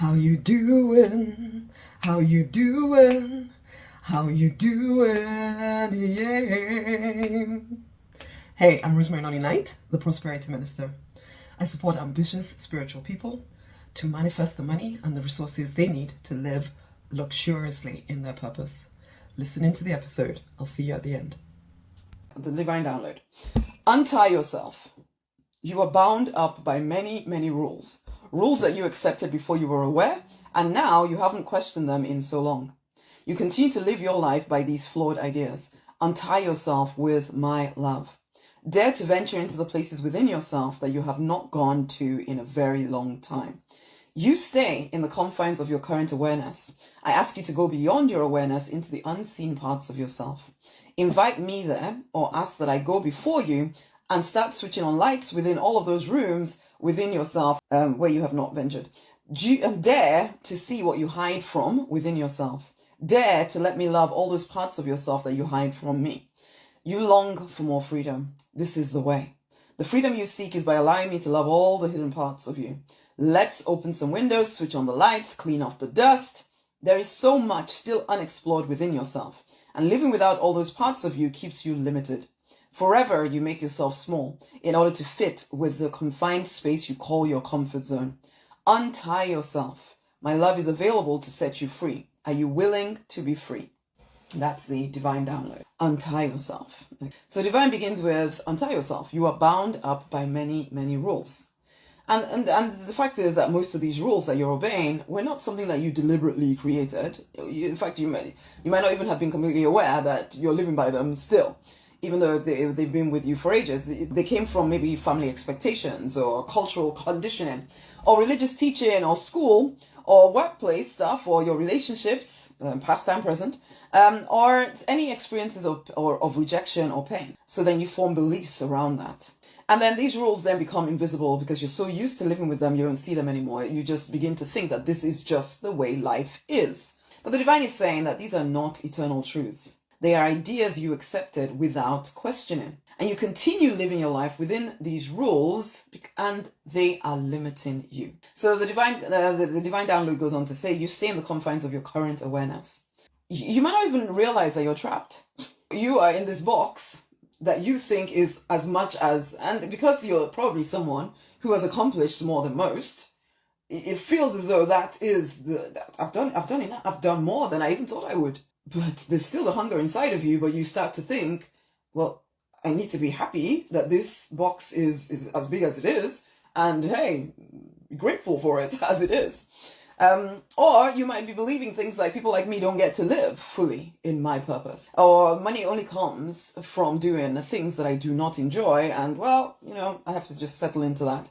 How you doing? How you doing? How you doing? Yeah. Hey, I'm Rosemary Noni Knight, the Prosperity Minister. I support ambitious spiritual people to manifest the money and the resources they need to live luxuriously in their purpose. Listen into the episode. I'll see you at the end. The Divine Download. Untie yourself. You are bound up by many, many rules. Rules that you accepted before you were aware, and now you haven't questioned them in so long. You continue to live your life by these flawed ideas. Untie yourself with my love. Dare to venture into the places within yourself that you have not gone to in a very long time. You stay in the confines of your current awareness. I ask you to go beyond your awareness into the unseen parts of yourself. Invite me there, or ask that I go before you and start switching on lights within all of those rooms within yourself where you have not ventured. Dare to see what you hide from within yourself. Dare to let me love all those parts of yourself that you hide from me. You long for more freedom. This is the way. The freedom you seek is by allowing me to love all the hidden parts of you. Let's open some windows, switch on the lights, clean off the dust. There is so much still unexplored within yourself, and living without all those parts of you keeps you limited. Forever you make yourself small in order to fit with the confined space you call your comfort zone. Untie yourself. My love is available to set you free. Are you willing to be free? That's the Divine Download. Untie yourself. So Divine begins with untie yourself. You are bound up by many, many rules. And the fact is that most of these rules that you're obeying were not something that you deliberately created. In fact, you might not even have been completely aware that you're living by them still, even though they've been with you for ages. They came from maybe family expectations or cultural conditioning or religious teaching or school or workplace stuff or your relationships, past and present, or any experiences of rejection or pain. So then you form beliefs around that. And then these rules then become invisible because you're so used to living with them, you don't see them anymore. You just begin to think that this is just the way life is. But the Divine is saying that these are not eternal truths. They are ideas you accepted without questioning. And you continue living your life within these rules and they are limiting you. So the Divine Download goes on to say you stay in the confines of your current awareness. You might not even realize that you're trapped. You are in this box that you think is as much as, and because you're probably someone who has accomplished more than most, it feels as though that is I've done enough, I've done more than I even thought I would. But there's still a hunger inside of you, but you start to think, well, I need to be happy that this box is as big as it is, and hey, be grateful for it as it is. Or you might be believing things like people like me don't get to live fully in my purpose. Or money only comes from doing things that I do not enjoy, and well, I have to just settle into that.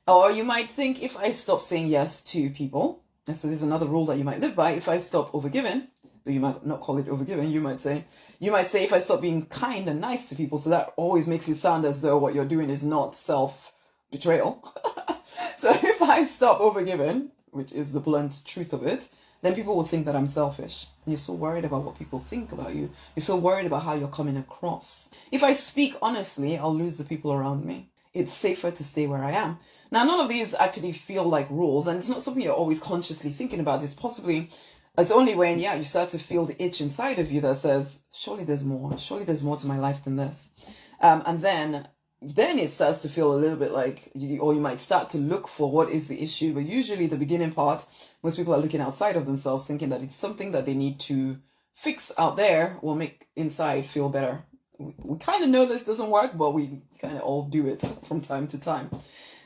Or you might think if I stop saying yes to people, and so there's another rule that you might live by, if I stop overgiving, though you might not call it overgiving, you might say if I stop being kind and nice to people, so that always makes it sound as though what you're doing is not self-betrayal. So if I stop overgiving, which is the blunt truth of it, then people will think that I'm selfish. And you're so worried about what people think about you. You're so worried about how you're coming across. If I speak honestly, I'll lose the people around me. It's safer to stay where I am. Now, none of these actually feel like rules, and it's not something you're always consciously thinking about. It's only when, you start to feel the itch inside of you that says, surely there's more. Surely there's more to my life than this. And then it starts to feel a little bit like, or you might start to look for what is the issue. But usually the beginning part, most people are looking outside of themselves, thinking that it's something that they need to fix out there will make inside feel better. We kind of know this doesn't work, but we kind of all do it from time to time.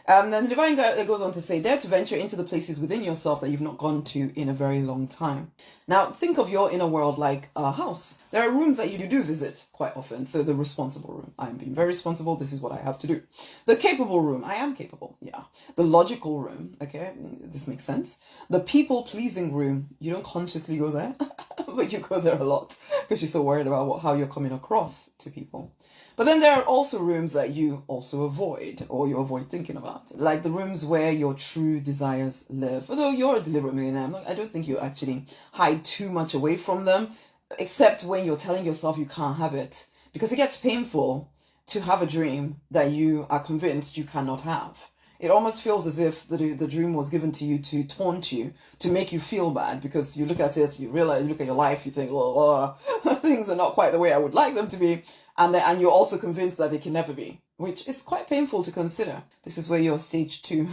Then the Divine goes on to say, dare to venture into the places within yourself that you've not gone to in a very long time. Now, think of your inner world like a house. There are rooms that you do visit quite often. So the responsible room, I'm being very responsible, this is what I have to do. The capable room, I am capable, yeah. The logical room, okay, this makes sense. The people-pleasing room, you don't consciously go there, but you go there a lot because you're so worried about how you're coming across to people. But then there are also rooms that you also avoid, or you avoid thinking about, like the rooms where your true desires live. Although you're a deliberate millionaire, I don't think you actually hide too much away from them, except when you're telling yourself you can't have it, because it gets painful to have a dream that you are convinced you cannot have. It almost feels as if the dream was given to you to taunt you, to make you feel bad, because you look at it, you realize, you look at your life, you think, oh, things are not quite the way I would like them to be. And you're also convinced that they can never be, which is quite painful to consider. This is where you're stage 2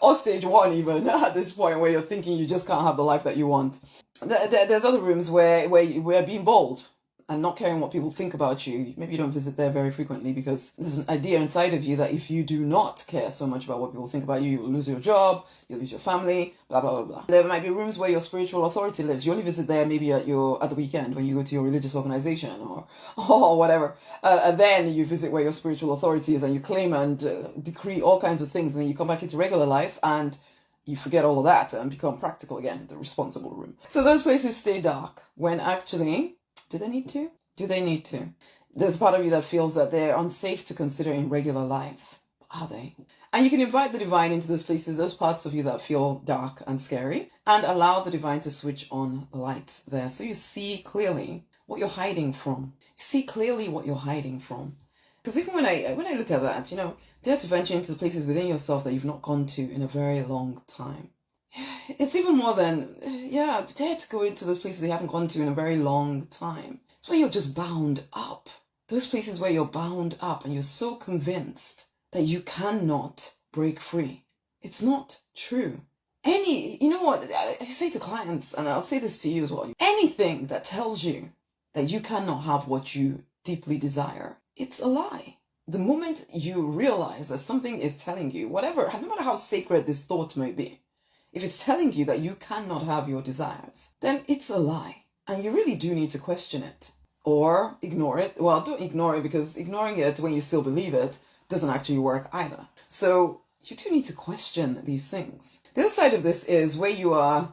or stage 1 even at this point, where you're thinking you just can't have the life that you want. There's other rooms where being bold and not caring what people think about you. Maybe you don't visit there very frequently because there's an idea inside of you that if you do not care so much about what people think about you, you'll lose your job, you'll lose your family, blah, blah, blah, blah. There might be rooms where your spiritual authority lives. You only visit there maybe at the weekend when you go to your religious organization or whatever. And then you visit where your spiritual authority is and you claim and decree all kinds of things. And then you come back into regular life and you forget all of that and become practical again, the responsible room. So those places stay dark when actually, do they need to? Do they need to? There's a part of you that feels that they're unsafe to consider in regular life. Are they? And you can invite the divine into those places, those parts of you that feel dark and scary, and allow the divine to switch on light there. So you see clearly what you're hiding from. You see clearly what you're hiding from. Because even when I look at that, dare to venture into the places within yourself that you've not gone to in a very long time. It's even more than, dare to go into those places you haven't gone to in a very long time. It's where you're just bound up. Those places where you're bound up and you're so convinced that you cannot break free. It's not true. You know what, I say to clients, and I'll say this to you as well, anything that tells you that you cannot have what you deeply desire, it's a lie. The moment you realize that something is telling you, whatever, no matter how sacred this thought may be, if it's telling you that you cannot have your desires, then it's a lie. And you really do need to question it or ignore it. Well, don't ignore it, because ignoring it when you still believe it doesn't actually work either. So you do need to question these things. The other side of this is where you are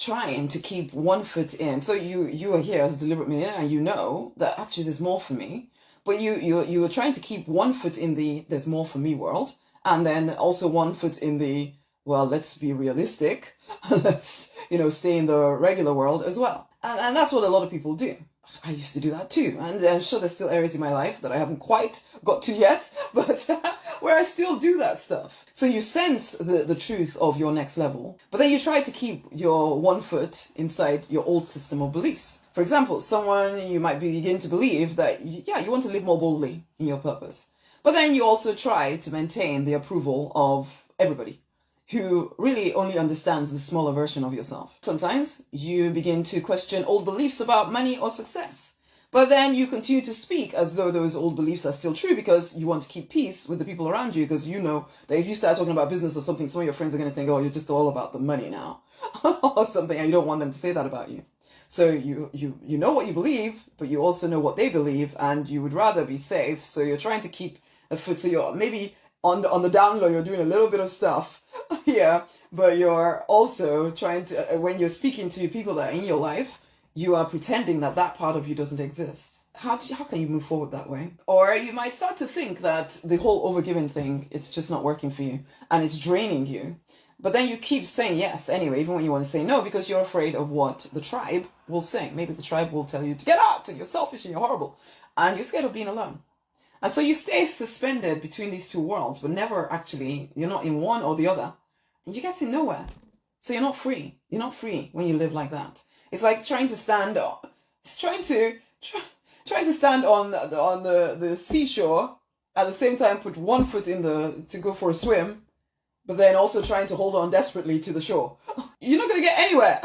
trying to keep one foot in. So you are here as a deliberate millionaire and you know that actually there's more for me. But you are trying to keep one foot in the there's more for me world, and then also one foot in the, well, let's be realistic. Let's, stay in the regular world as well. And that's what a lot of people do. I used to do that too. And I'm sure there's still areas in my life that I haven't quite got to yet, but where I still do that stuff. So you sense the truth of your next level, but then you try to keep your one foot inside your old system of beliefs. For example, you might begin to believe that, you want to live more boldly in your purpose. But then you also try to maintain the approval of everybody who really only understands the smaller version of yourself. Sometimes you begin to question old beliefs about money or success. But then you continue to speak as though those old beliefs are still true because you want to keep peace with the people around you, because you know that if you start talking about business or something, some of your friends are going to think, oh, you're just all about the money now or something, and you don't want them to say that about you. So you know what you believe, but you also know what they believe, and you would rather be safe. So you're trying to keep a foot. So you're maybe on the down low, you're doing a little bit of stuff here, but you're also trying to, when you're speaking to people that are in your life, you are pretending that that part of you doesn't exist. How can you move forward that way? Or you might start to think that the whole overgiving thing, it's just not working for you and it's draining you. But then you keep saying yes anyway, even when you want to say no, because you're afraid of what the tribe will say. Maybe the tribe will tell you to get out and you're selfish and you're horrible and you're scared of being alone. And so you stay suspended between these two worlds, but never actually, you're not in one or the other. And you get to nowhere. So you're not free. You're not free when you live like that. It's like trying to stand on, trying to stand on the seashore, at the same time put one foot to go for a swim, but then also trying to hold on desperately to the shore. You're not going to get anywhere.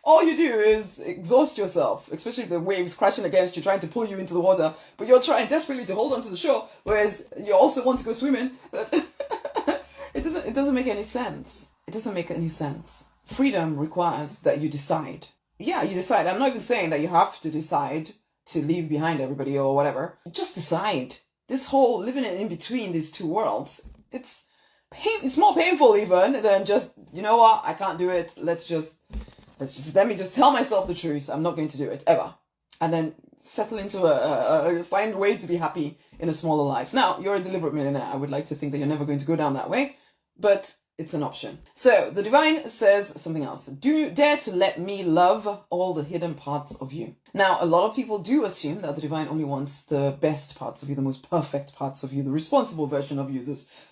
All you do is exhaust yourself, especially if the waves crashing against you, trying to pull you into the water, but you're trying desperately to hold on to the shore, whereas you also want to go swimming. But it doesn't make any sense. It doesn't make any sense. Freedom requires that you decide. Yeah, you decide. I'm not even saying that you have to decide to leave behind everybody or whatever. Just decide. This whole living in between these two worlds, it's more painful even than just, you know what, I can't do it. Let me just tell myself the truth. I'm not going to do it ever. And then settle into find ways to be happy in a smaller life. Now, you're a deliberate millionaire. I would like to think that you're never going to go down that way. But It's an option. So the divine says something else. Do dare to let me love all the hidden parts of you. Now, a lot of people do assume that the divine only wants the best parts of you, the most perfect parts of you, the responsible version of you,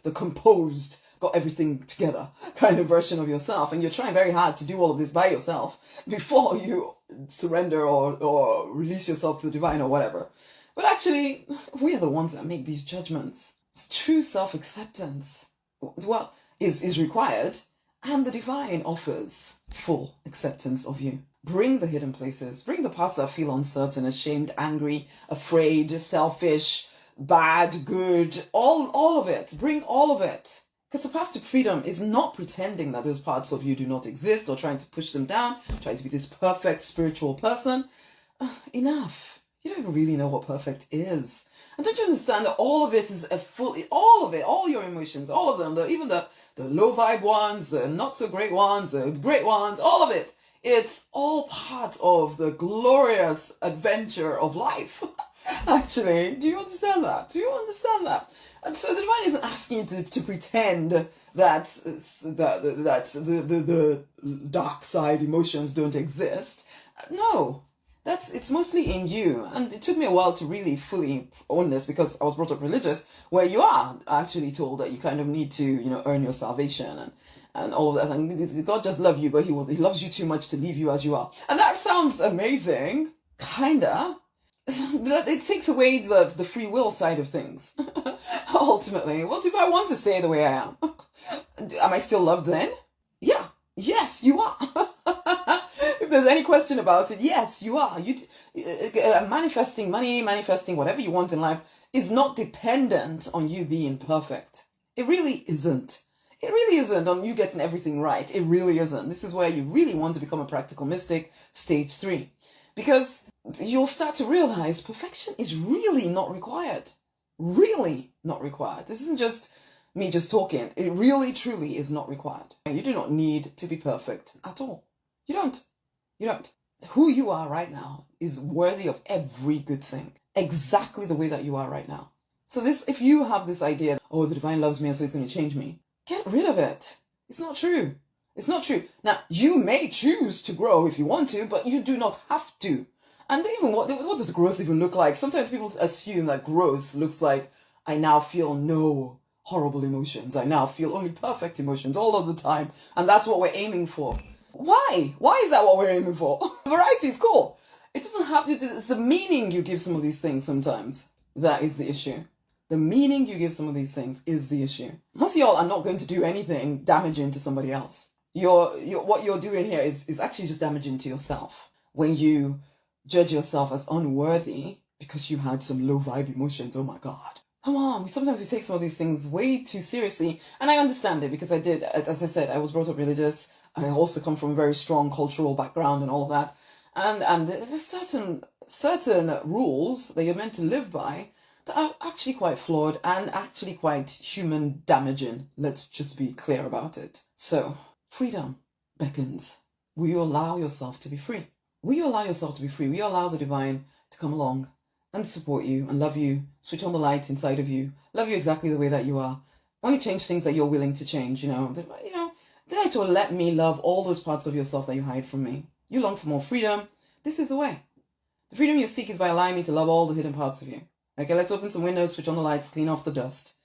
the composed, got everything together kind of version of yourself. And you're trying very hard to do all of this by yourself before you surrender or release yourself to the divine or whatever. But actually, we are the ones that make these judgments. True self-acceptance, well, is required, and the divine offers full acceptance of you. Bring the hidden places, bring the parts that feel uncertain, ashamed, angry, afraid, selfish, bad, good, all of it. Bring all of it. Because the path to freedom is not pretending that those parts of you do not exist or trying to push them down, trying to be this perfect spiritual person. Enough. You don't even really know what perfect is. And don't you understand that all of it is all of it, all your emotions, all of them, even the low vibe ones, the not so great ones, the great ones, all of it. It's all part of the glorious adventure of life. Actually, do you understand that? Do you understand that? And so the divine isn't asking you to pretend that the dark side emotions don't exist. No. It's mostly in you. And it took me a while to really fully own this because I was brought up religious, where you are actually told that you kind of need to, earn your salvation and all of that. And God just loves you, but he loves you too much to leave you as you are. And that sounds amazing, kinda. But it takes away the free will side of things. Ultimately, what if I want to stay the way I am? Am I still loved then? Yeah. Yes, you are. If there's any question about it, yes, you are. Manifesting money, manifesting whatever you want in life is not dependent on you being perfect. It really isn't. It really isn't on you getting everything right. It really isn't. This is where you really want to become a practical mystic, stage 3. Because you'll start to realize perfection is really not required. Really not required. This isn't just me just talking. It really, truly is not required. And you do not need to be perfect at all. You don't. You don't. Who you are right now is worthy of every good thing. Exactly the way that you are right now. So if you have this idea, oh, the divine loves me and so it's going to change me, get rid of it. It's not true. It's not true. Now, you may choose to grow if you want to, but you do not have to. And even what does growth even look like? Sometimes people assume that growth looks like, I now feel no horrible emotions. I now feel only perfect emotions all of the time. And that's what we're aiming for. Why? Why is that what we're aiming for? Variety is cool. It doesn't have, it's the meaning you give some of these things sometimes. That is the issue. The meaning you give some of these things is the issue. Most of y'all are not going to do anything damaging to somebody else. What you're doing here is actually just damaging to yourself. When you judge yourself as unworthy because you had some low vibe emotions, oh my God. Come on, sometimes we take some of these things way too seriously. And I understand it because I did, as I said, I was brought up religious. I also come from a very strong cultural background and all of that. And there's certain rules that you're meant to live by that are actually quite flawed and actually quite human damaging. Let's just be clear about it. So, freedom beckons. Will you allow yourself to be free? Will you allow yourself to be free? Will you allow the divine to come along and support you and love you, switch on the light inside of you, love you exactly the way that you are? Only change things that you're willing to change, Dare to let me love all those parts of yourself that you hide from me. You long for more freedom. This is the way. The freedom you seek is by allowing me to love all the hidden parts of you. Okay, let's open some windows, switch on the lights, clean off the dust.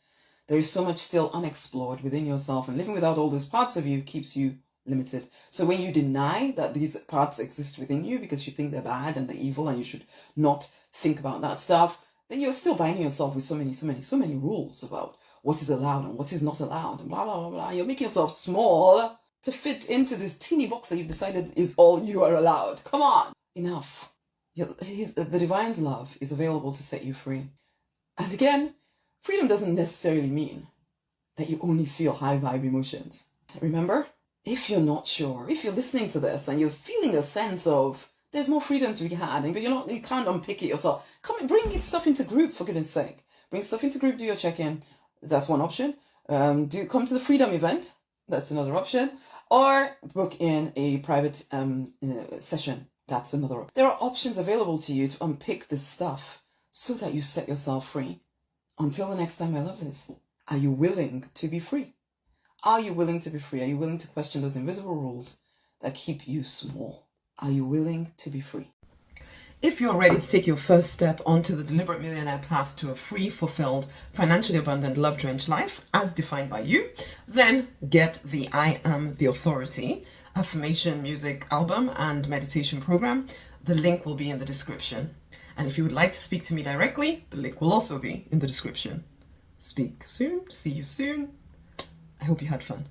There is so much still unexplored within yourself, and living without all those parts of you keeps you limited. So when you deny that these parts exist within you because you think they're bad and they're evil and you should not think about that stuff, then you're still binding yourself with so many rules about what is allowed and what is not allowed and blah, blah, blah, blah. You're making yourself small to fit into this teeny box that you've decided is all you are allowed. Come on. Enough. The divine's love is available to set you free. And again, freedom doesn't necessarily mean that you only feel high vibe emotions. Remember, if you're not sure, if you're listening to this and you're feeling a sense of there's more freedom to be had, but you can't unpick it yourself, bring stuff into group, for goodness sake. Bring stuff into group, do your check-in. That's one option. Come to the freedom event. That's another option. Or book in a private session. That's another option. There are options available to you to unpick this stuff so that you set yourself free. Until the next time, my lovelies, are you willing to be free? Are you willing to be free? Are you willing to question those invisible rules that keep you small? Are you willing to be free? If you're ready to take your first step onto the deliberate millionaire path to a free, fulfilled, financially abundant, love-drenched life as defined by you, then get the I Am the Authority affirmation music album and meditation program. The link will be in the description. And if you would like to speak to me directly, the link will also be in the description. Speak soon. See you soon. I hope you had fun.